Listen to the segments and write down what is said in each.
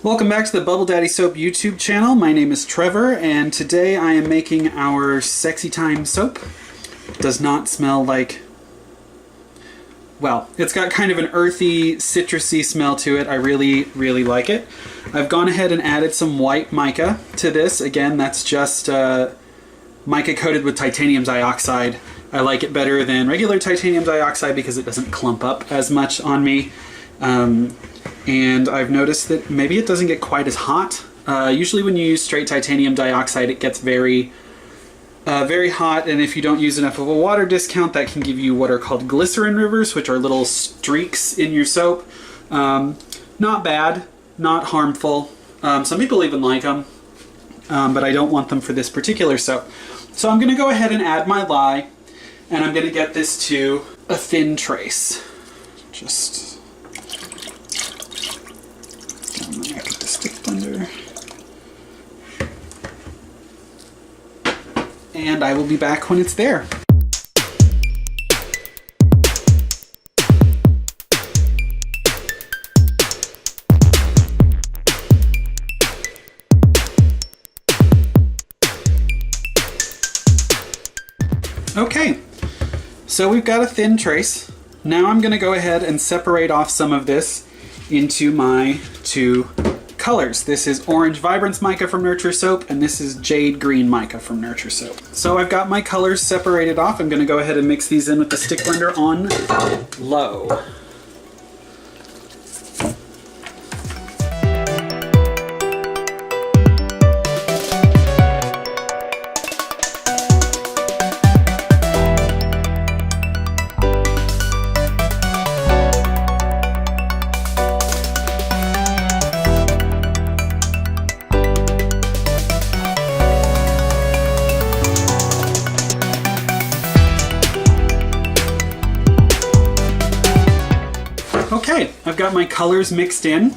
Welcome back to the Bubble Daddy Soap YouTube channel. My name is Trevor, and today I am making our Sexy Time soap. It does not smell like... well, it's got kind of an earthy, citrusy smell to it. I really like it. I've gone ahead and added some white mica to this. Again, that's just mica coated with titanium dioxide. I like it better than regular titanium dioxide because it doesn't clump up as much on me. And I've noticed that maybe it doesn't get quite as hot. Usually when you use straight titanium dioxide, it gets very hot, and if you don't use enough of a water discount, that can give you what are called glycerin rivers, which are little streaks in your soap. Not bad, not harmful. Some people even like them, but I don't want them for this particular soap. So I'm going to go ahead and add my lye, and I'm going to get this to a thin trace. Just... I'm gonna get the stick blender. And I will be back when it's there. Okay, so we've got a thin trace. Now I'm gonna go ahead and separate off some of this into my two colors. This is Orange Vibrance Mica from Nurture Soap, and this is Jade Green Mica from Nurture Soap. So I've got my colors separated off. I'm going to go ahead and mix these in with the stick blender on low. Okay, I've got my colors mixed in.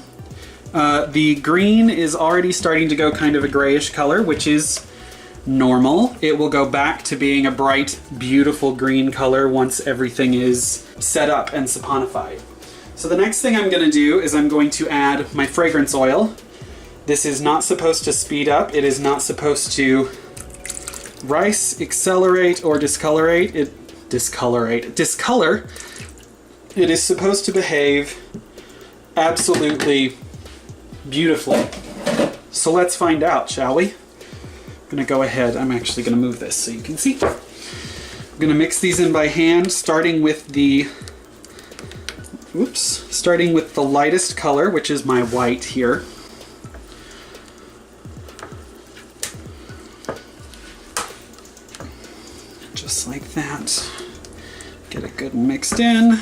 The green is already starting to go kind of a grayish color, which is normal. It will go back to being a bright, beautiful green color once everything is set up and saponified. So the next thing I'm going to do is I'm going to add my fragrance oil. This is not supposed to speed up. It is not supposed to accelerate, or discolor. It is supposed to behave absolutely beautifully. So let's find out, shall we? I'm gonna go ahead, I'm actually gonna move this so you can see. I'm gonna mix these in by hand, starting with the lightest color, which is my white here. Just like that. Get it good and mixed in.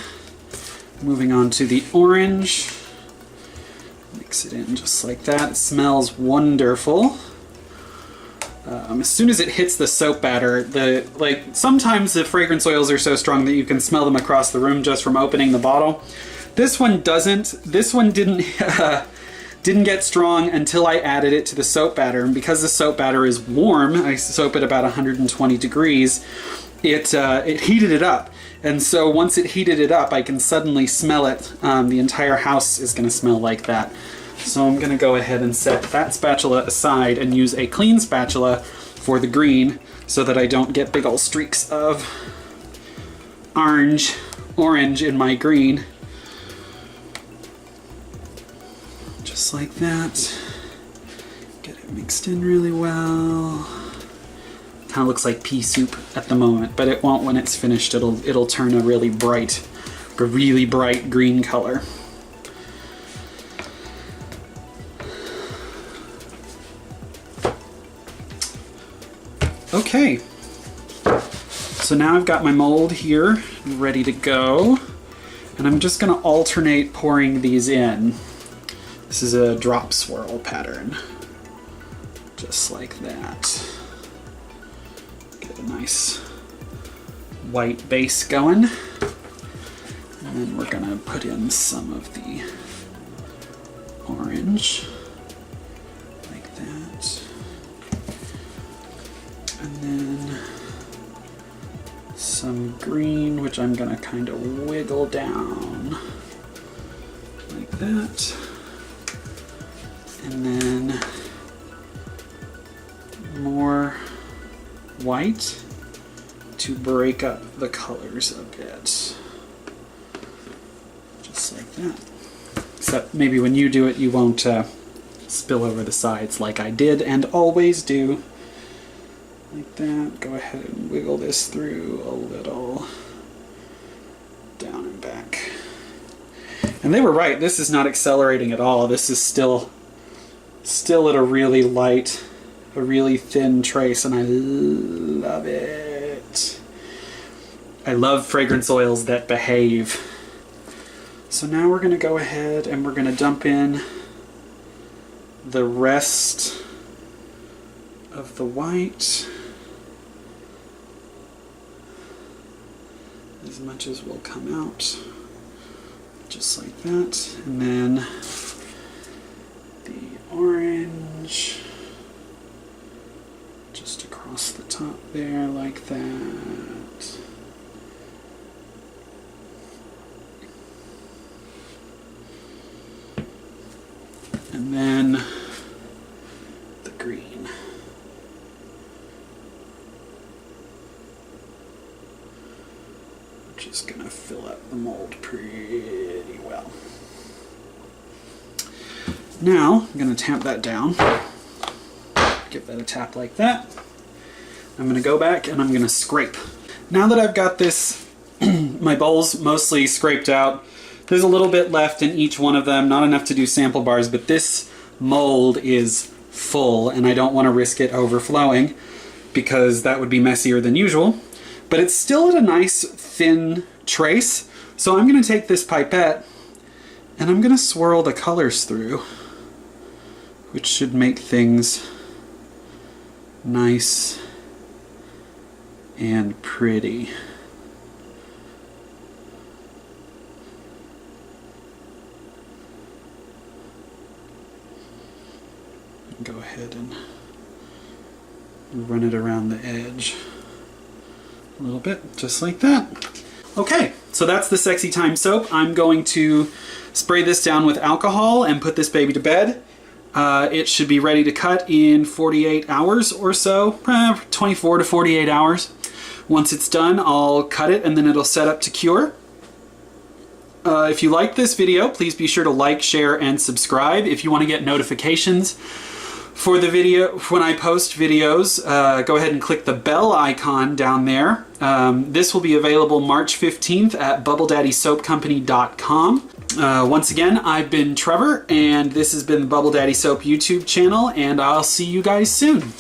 Moving on to the orange. Mix it in just like that. It smells wonderful. As soon as it hits the soap batter, sometimes the fragrance oils are so strong that you can smell them across the room just from opening the bottle. This one doesn't. This one didn't get strong until I added it to the soap batter, and because the soap batter is warm, I soap at about 120 degrees. It heated it up. And so once it heated it up, I can suddenly smell it. The entire house is going to smell like that. So I'm going to go ahead and set that spatula aside and use a clean spatula for the green so that I don't get big old streaks of orange in my green. Just like that. Get it mixed in really well. Kind of looks like pea soup at the moment, but it won't when it's finished. It'll turn a really bright green color. Okay, so now I've got my mold here ready to go, and I'm just going to alternate pouring these in. This is a drop swirl pattern, just like that. Get a nice white base going, and then we're going to put in some of the orange, like that, and then some green, which I'm going to kind of wiggle down like that. And then more white to break up the colors a bit. Just like that. Except maybe when you do it, you won't spill over the sides like I did and always do. Like that. Go ahead and wiggle this through a little. Down and back. And they were right, this is not accelerating at all. This is still at a really light, a really thin trace, and I love it. I love fragrance oils that behave. So now we're going to go ahead and we're going to dump in the rest of the white. As much as will come out. Just like that. And then the orange just across the top there like that. And then the green. Which is going to fill up the mold pretty well. Now, I'm going to tamp that down. Give that a tap like that. I'm going to go back and I'm going to scrape. Now that I've got this, my bowls mostly scraped out, there's a little bit left in each one of them, not enough to do sample bars, but this mold is full and I don't want to risk it overflowing because that would be messier than usual. But it's still at a nice thin trace, so I'm going to take this pipette and I'm going to swirl the colors through, which should make things nice and pretty. Go ahead and run it around the edge a little bit, just like that. Okay, so that's the Sexy Time soap. I'm going to spray this down with alcohol and put this baby to bed. It should be ready to cut in 48 hours or so, 24 to 48 hours. Once it's done, I'll cut it and then it'll set up to cure. If you like this video, please be sure to like, share, and subscribe. If you want to get notifications for the video, when I post videos, go ahead and click the bell icon down there. This will be available March 15th at bubbledaddysoapcompany.com. Once again, I've been Trevor, and this has been the Bubble Daddy Soap YouTube channel, and I'll see you guys soon.